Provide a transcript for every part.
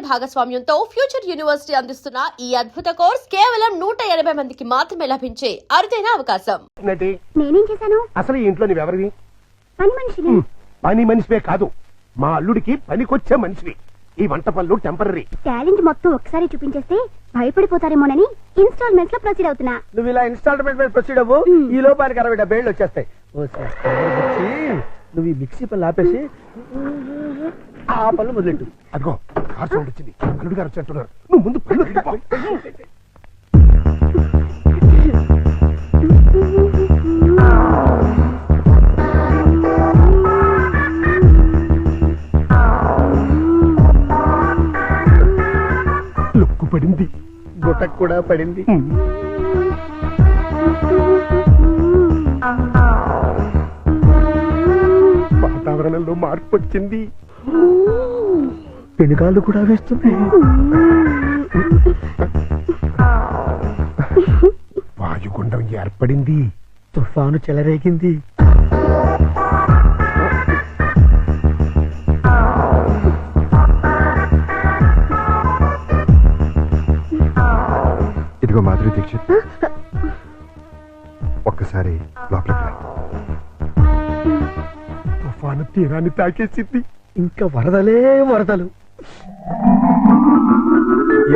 భాగస్వామ్యంతో future university అందిస్తున్న ఈ అద్భుత కోర్స్ కేవలం 180 మందికి మాత్రమే లభించే అరుదైన అవకాశం. నేనేం చేశాను? అసలు ఈ ఇంట్లో నువ్వెవరివి? పని మనిషిని. పని మనిషివే కాదు, మా అల్లుడికి పనికొచ్చే మనిషివి. ఈ వంట పనులు టెంపరీ. టాలెంట్ మొత్తం ఒకసారి చూపించేస్తే భయపడిపోతారేమోనని ఇన్స్టాల్మెంట్స్ లో ప్రొసీడ్ అవుతున్నా. నువ్వు ఇలా ఇన్స్టాల్మెంట్ ప్రొసీడ్ అవ్వు, ఈ లోపానికి 60-70 వచ్చేస్తాయి. నువ్వు ఈ మిక్సీ పనులు ఆపేసి ఆ పనులు మొదలెట్టు. అదిగో కార్ సౌండ్ వచ్చింది, అల్లుడు గారు వచ్చేట్టున్నారు. నువ్వు ముందు పనులు వెళ్ళిపో. లుక్కు పడింది, గుట్టకు కూడా పడింది. వాతావరణంలో మార్పు వచ్చింది, పెనుగాళ్ళు కూడా వేస్తున్నాయి. వాయుగుండం ఏర్పడింది, తుఫాను చెలరేగింది. ఇదిగో మాధురి దీక్షిత్, ఒక్కసారి లోపలికి రా. తుఫాను తీరాన్ని తాకేసింది, ఇంకా వరదలే వరదలు.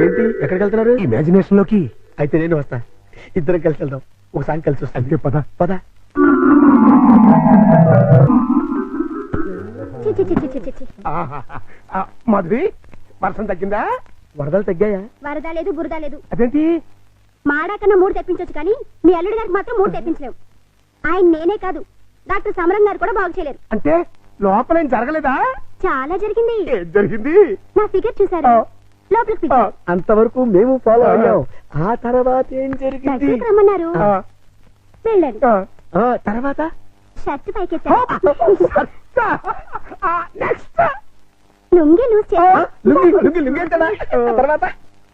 ఏంటి ఎక్కడికి వెళ్తున్నారు? ఇమాజినేషన్ లోకి. అయితే నేను వస్తా, ఇద్దరం కలిసి వెళ్దాం. ఒకసారి కలిసి వస్తా. అయితే పద పద. మాధురి, వర్షం తగ్గిందా? వరదలు తగ్గాయా? వరద లేదు, బురద లేదు. అదేంటి? మాడాకన్నా 3 తెప్పించొచ్చు కానీ మీ అల్లుడి గారికి మాత్రం 3 తెప్పించలేవు. ఆయన నేనే కాదు, డాక్టర్ సమరం గారు కూడా బాగు చేయలేరు. అంటే లోపల ఏం జరగలేదా? చాలా జరిగింది. ఏం జరిగింది? నా ఫిగర్ చూసారు, లోపలికి పిలిచారు. అంతవరకు మేము ఫాలో అయ్యాం. ఆ తర్వాత ఏం జరిగింది? దగ్గరికి రమ్మన్నారు, వెళ్ళారు. తర్వాత షర్ట్ పైకెత్తారు, లుంగి లూజ్ చేశారు. తర్వాత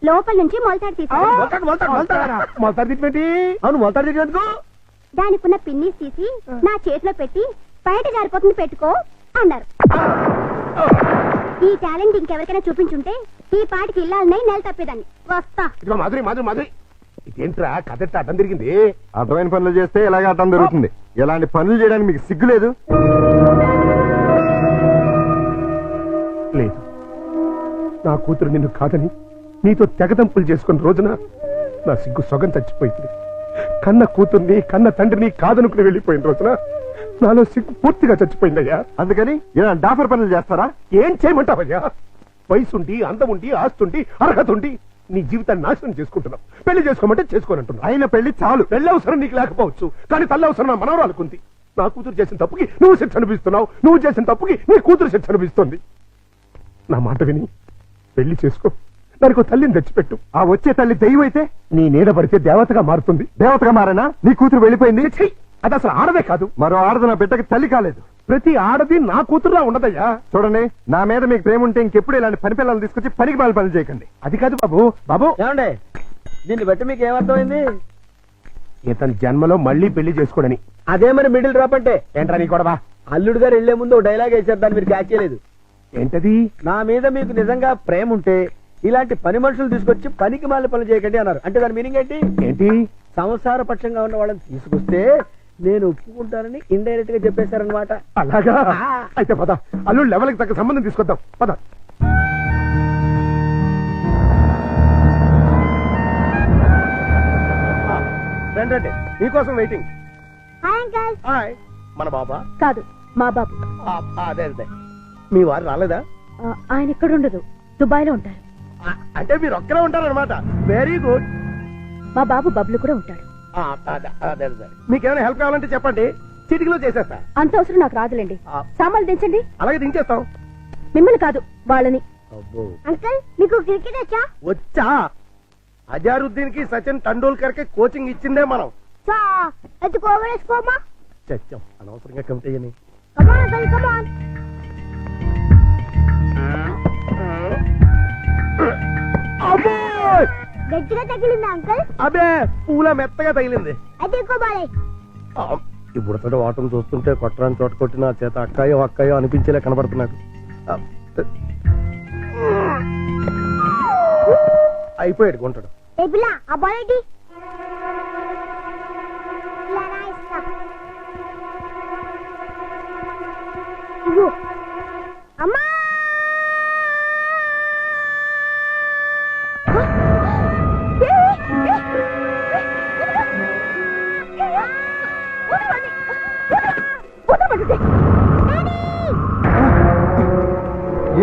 లోపల నుంచి మొలతాడు తీశారు. మొలతాడు తిట్టి. అవును, మొలతాడు తిట్టినందుకు దానికున్న పిన్నీస్ తీసి నా చేతిలో పెట్టి బయట జారిపోతుంది పెట్టుకో అన్నారు. ఈ టాలెంట్ ఇంకెవరికైనా చూపించుంటే ఈ పాటికి ఇల్లాలనే నెల తప్పేదాన్ని. వస్తా. ఇదిగో మాధురి, మాధురి, మాధురి, ఇదేంట్రా కథ అడ్డం తిరిగింది? అర్థమైన పనులు చేస్తే ఇలాగే అర్థం జరుగుతుంది. ఇలాంటి పనులు చేయడానికి మీకు సిగ్గు లేదు? లేదు, నా కూతురు నిన్ను కాదని నీతో తెగదంపులు చేసుకున్న రోజున నా సిగ్గు సొగం చచ్చిపోయింది. కన్న కూతుర్ని కన్న తండ్రిని కాదనుకుని వెళ్ళిపోయిన రోజున నాలో సిగ్గు పూర్తిగా చచ్చిపోయిందయ్యా. అందుకని ఇలా డాఫర్ పనులు చేస్తారా? ఏం చేయమంటావయ్యా? వయసుండి, అందముండి, ఆస్తుండి, అర్హత ఉండి నీ జీవితాన్ని నాశనం చేసుకుంటున్నావు. పెళ్లి చేసుకోమంటే చేసుకోనంటున్నావు. అయిన పెళ్లి చాలు. పెళ్లి అవసరం నీకు లేకపోవచ్చు, కానీ తల్లి అవసరం నా మనవరాలకుంది. నా కూతురు చేసిన తప్పుకి నువ్వు శిక్ష అనుభవిస్తున్నావు, నువ్వు చేసిన తప్పుకి నీ కూతురు శిక్ష అనుభవిస్తుంది. నా మాట విని పెళ్లి చేసుకో, దానికి తల్లిని తెచ్చిపెట్టు. ఆ వచ్చే తల్లి దెయ్యం అయితే నీ నీడ పడితే దేవతగా మారుతుంది. దేవతగా మారేనా? నీ కూతురు వెళ్ళిపోయింది. ఛీ, అది అసలు ఆడదే కాదు. మరో ఆడది నా బిడ్డకి తల్లి కాలేదు. ప్రతి ఆడది నా కూతురులా ఉండదయ్యా. చూడండి, నా మీద మీకు ప్రేమ ఉంటే ఇంకెప్పుడు ఇలాంటి పని పిల్లలు తీసుకొచ్చి పనికి మాలి పనులు చేయకండి. అది కాదు బాబు. బాబు, ఏమండి, దీన్ని బట్టి మీకు ఏమర్థమైంది? ఇతని జన్మలో మళ్ళీ పెళ్లి చేసుకోడని. అదే మరి మిడిల్ డ్రాప్ అంటే. ఏంట్రా నీ గొడవ? అల్లుడు గారు వెళ్లే ముందు ఒక డైలాగ్ వేసారు, దాన్ని మీరు క్యాచ్ చేయలేదు. ఏంటది? నా మీద మీకు నిజంగా ప్రేమ ఉంటే ఇలాంటి పని మనుషులు తీసుకొచ్చి పనికి మాలి పనులు చేయకండి అన్నారు. అంటే దాని మీనింగ్ ఏంటి? ఏంటి? సంసార పక్షంగా ఉన్న వాళ్ళని తీసుకొస్తే నేను ఒప్పుకుంటానని ఇండైరెక్ట్ గా చెప్పేశారనమాట. అలాగా? అయితే పద, అల్లుడు లెవెల్కి తగ్గ సంబంధం తీసుకొద్దాం. పద. రండి, మీకోసం వెయిటింగ్. Hi uncle. హాయ్. మన బాబా? కాదు, మా బాబు. అదే అదే. మీ వారు రాలేదా? ఆయన ఇక్కడ ఉండదు, దుబాయ్ లో ఉంటారు. అంటే మీరు ఒక్కరే ఉంటారనమాట. Very good. మా బాబు బబ్లు కూడా ఉంటాడు. అదే. మీకేమైనా హెల్ప్ కావాలంటే చెప్పండి, చిటికలో చేసేస్తా. అంత అవసరం నాకు రాదులేండి. సామాన్లు దించండి. అలాగే దించేస్తాం. మిమ్మల్ని కాదు, వాళ్ళని. అంకల్, మీకు క్రికెట్ వచ్చా? వచ్చా. అజారుద్దీన్ కి సచిన్ టెండూల్కర్ కి కోచింగ్ ఇచ్చిందే మనం. చచ్చాం అనవసరంగా కమిటీ అని. గట్టిగా తగిలింది అంకల్. అదే పూల మెత్తగా తగిలింది. అయితే ఎక్కువ ఇప్పుడు వాటం చూస్తుంటే కొట్టరాని చోట కొట్టిన చేత అక్కాయో అక్కాయో అనిపించేలా కనబడుతున్నాడు. అయిపోయాడు గుంటడు. ఏ పిల్ల ఆ బాల్ ఏంటి? ఇలా రా ఇస్తా. ఇదిగో. అమ్మా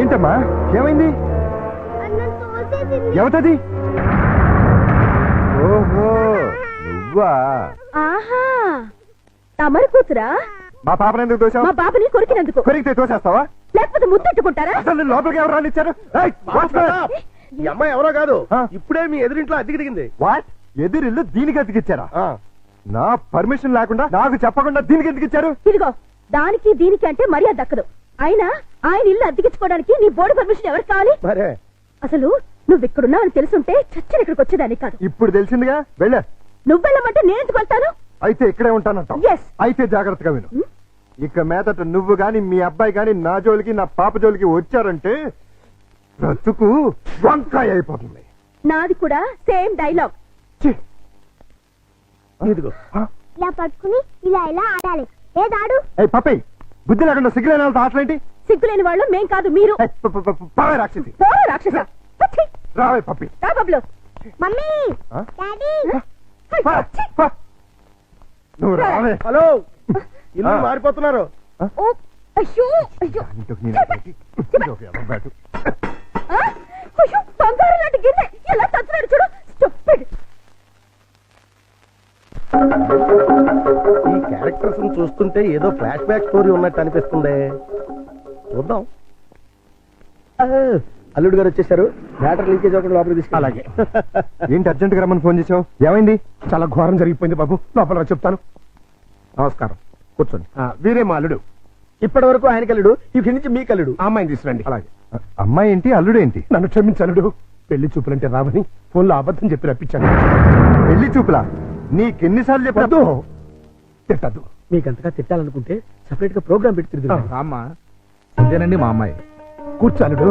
ఏంటమ్మా ఏమైంది? అన్నం తోసేసింది. ఎవతది? ఓహో నువ్వా? ఆహా తమరి కూతురా? మా పాపను ఎందుకు తోసావు? మా బాబుని కొరికినందుకు. కొరికితే తోసేస్తావా? లేకపోతే ముద్దెట్టుకుంటారా? అసలు నేను లోపలికి ఎవరు రానిచ్చారు? ఏయ్, వాచ్మెన్! ఈ అమ్మాయి ఎవరో కాదు, ఆ? ఇప్పుడే మీ ఎదురింట్లో అద్దెకి దిగింది. వాట్? ఎదురిల్లు దీనికి అతికిచ్చారా? నా పర్మిషన్ లేకుండా నాకు చెప్పకుండా దీనికి ఎందుకు ఇచ్చారు? ఇదిగో దానికి దీనికి అంటే మర్యాద దక్కదు. అయినా ఆయన ఇల్లు అద్దెకించుకోవడానికి నీ బోర్డు పర్మిషన్ ఎవరికి కావాలి? మరే అసలు నువ్వు ఇక్కడున్నావని తెలుసుంటే చచ్చిన ఇక్కడికి వచ్చేదాన్ని కాదు. ఇప్పుడు తెలిసిందిగా వెళ్ళా. నువ్వు వెళ్ళమంటే నేను ఎందుకు వెళ్తాను? అయితే ఇక్కడే ఉంటానంటావు. Yes. అయితే జాగ్రత్తగా విను. ఇక మీదట నువ్వు గాని మీ అబ్బాయి గాని నా జోలికి నా పాప జోలికి వచ్చారంటే బ్రతుకు వంకాయ అయిపోతుంది. నాది కూడా సేమ్ డైలాగ్. ఛీ! ఇదిగో ఇలా పట్టుకుని ఇలా ఇలా ఆడాలి. ఏదాడు? ఏయ్ పప్పి, బుద్ధి లేకుండా సిగ్గులేని వాళ్ళతో ఆటలేంటి? సిగ్గులేని వాళ్ళు మేం కాదు మీరు. ఏయ్, పావే రాక్షసి. పోరా రాక్షస. పచ్చి. రావే పప్పి. రా బబ్లు. మమ్మీ ఆ? డాడీ పా, పా. నువ్వు రావే. హలో, ఇల్లు ఆ. మారిపోతున్నారు. ఓ అయ్యో అయ్యో ఇంటికి నేను పెట్టి, ఇదొక ఎర్ర బ్యాటు. ఆ? అయ్యో బంగారం లాంటి గిన్నె ఎలా తచ్చున్నాడు చూడు. స్టూపిడ్. ఈ క్యారెక్టర్స్ చూస్తుంటే ఏదో ఫ్లాష్ బ్యాక్ స్టోరీ ఉన్నట్టు అనిపిస్తుంది. చూద్దాం. ఆ, అల్లుడు గారు వచ్చేసారు. బ్యాటర్ లీకేజ్ అవ్వకుండా లోపలికి తీసుకు. అలాగే. ఏంటి అర్జెంట్ గా రమ్మని ఫోన్ చేసావు? ఏమైంది? చాలా ఘోరం జరిగిపోయింది బాబు. లోపల రా చెప్తాను. నమస్కారం, కూర్చోండి. వీరే మా అల్లుడు. ఇప్పటి వరకు ఆయన కల్లుడు, ఇక్కడి నుంచి మీ కల్లుడు. ఆ అమ్మాయిని తీసుకురండి. అలాగే. అమ్మాయి ఏంటి అల్లుడు ఏంటి? నన్ను క్షమించలుడు. పెళ్లి చూపులంటే రావని ఫోన్లో అబద్ధం చెప్పి రప్పించాను. పెళ్లి చూపులా? నీకెన్నిసార్లు చెప్పొద్దు. తిట్టద్దు. మీకంతగా తిట్టాలనుకుంటే సెపరేట్ గా ప్రోగ్రామ్ పెట్టి తిరుగుతాం. రామ్మా, ఇదేనండి మా అమ్మాయి. కూర్చోలుడు.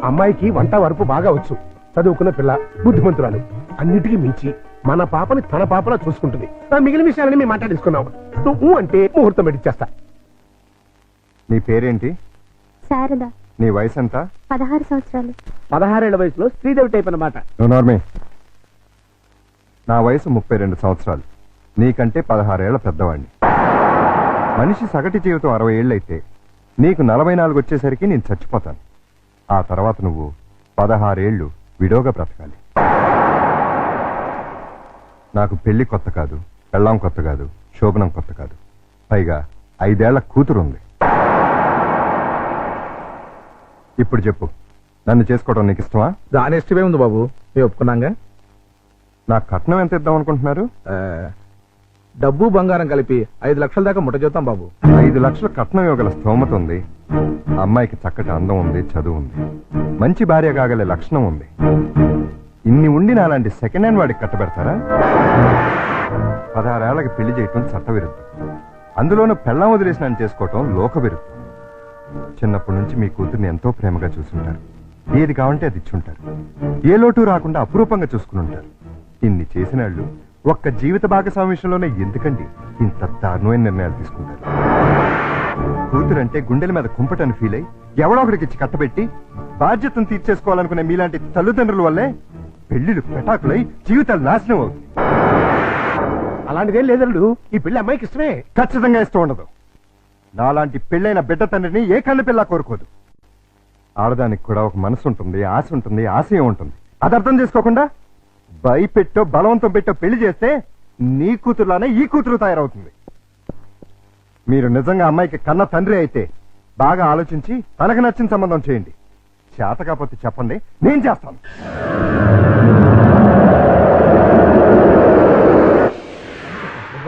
అమ్మాయికి వంట వరపు బాగా వచ్చు. చదువుకున్న పిల్ల, బుద్ధిమంతురాలు. అన్నిటికీ మించి మన పాపని తన పాపలా చూసుకుంటుంది. మిగిలిన విషయాలని మేము మాట్లాడేసుకున్నాం. నువ్వు అంటే ముహూర్తం పెట్టిచ్చేస్తా. నీ పేరేంటి? శారద నీ వయసు ఎంత? 16 సంవత్సరాలు. 16 ఏళ్ల వయసులో శ్రీదేవి టైప్ అన్నమాట. నార్మే. నా వయసు 32 సంవత్సరాలు. నీకంటే 16 ఏళ్ల పెద్దవాడిని. మనిషి సగటు జీవితం 60 ఏళ్ళైతే నీకు 44 వచ్చేసరికి నేను చచ్చిపోతాను. ఆ తర్వాత నువ్వు 16 ఏళ్ళు విడోగా బ్రతకాలి. నాకు పెళ్లి కొత్త కాదు, పెళ్ళాం కొత్త కాదు, శోభనం కొత్త కాదు. పైగా 5 ఏళ్ల కూతురుంది. ఇప్పుడు చెప్పు, నన్ను చేసుకోవడం నీకు ఇష్టమా? దాని ఇష్టమే ఉంది బాబు, మేము ఒప్పుకున్నాగా. నా కట్నం ఎంత ఇద్దాం అనుకుంటున్నారు? డబ్బు బంగారం కలిపి 5 లక్షల దాకా ముట్ట చేద్దాం బాబు. 5 లక్షల కట్నం ఇవ్వగల స్తోమత ఉంది. అమ్మాయికి చక్కటి అందం ఉంది, చదువు ఉంది, మంచి భార్య కాగలే లక్షణం ఉంది. ఇన్ని ఉండి నాలాంటి సెకండ్ హ్యాండ్ వాడికి కట్టబెడతారా? 16 ఏళ్లకి పెళ్లి చేయటం చట్టవిరుద్ధం. అందులోనూ పెళ్ళాం వదిలేసినాన్ని చేసుకోవటం లోకవిరుద్ధం. చిన్నప్పటి నుంచి మీ కూతుర్ని ఎంతో ప్రేమగా చూసుంటారు. ఏది కావంటే అది ఇచ్చుంటారు. ఏ లోటు రాకుండా అపురూపంగా చూసుకుని ఉంటారు. ఇన్ని చేసినాళ్ళు ఒక్క జీవిత భాగస్వామి విషయంలోనే ఎందుకండి ఇంత దారుణమైన నిర్ణయాలు తీసుకుంటారు? కూతురంటే గుండెల మీద కుంపటని ఫీల్ అయి ఎవడో ఒకడికి ఇచ్చి కట్టబెట్టి బాధ్యతను తీర్చేసుకోవాలనుకునే మీలాంటి తల్లిదండ్రుల వల్లే పెళ్లిళ్ళు పెటాకులై జీవితాలు నాశనం అవుతుంది. అలాంటిదేం లేదల్లుడు. ఈ పెళ్లి అమ్మాయికి ఇష్టమే. ఖచ్చితంగా ఇష్టం ఉండదు. నాలాంటి పెళ్ళైన బిడ్డ తండ్రిని ఏ కన్న పిల్ల కోరుకోదు. ఆడదానికి కూడా ఒక మనసు ఉంటుంది, ఆశ ఉంటుంది, ఆశయం ఉంటుంది. అది అర్థం చేసుకోకుండా భయపెట్టో బలవంతం పెట్టో పెళ్లి చేస్తే నీ కూతురులానే ఈ కూతురు తయారవుతుంది. మీరు నిజంగా అమ్మాయికి కన్న తండ్రి అయితే బాగా ఆలోచించి తనకు నచ్చిన సంబంధం చేయండి. చేత కాకపోతే చెప్పండి, నేను చేస్తాను.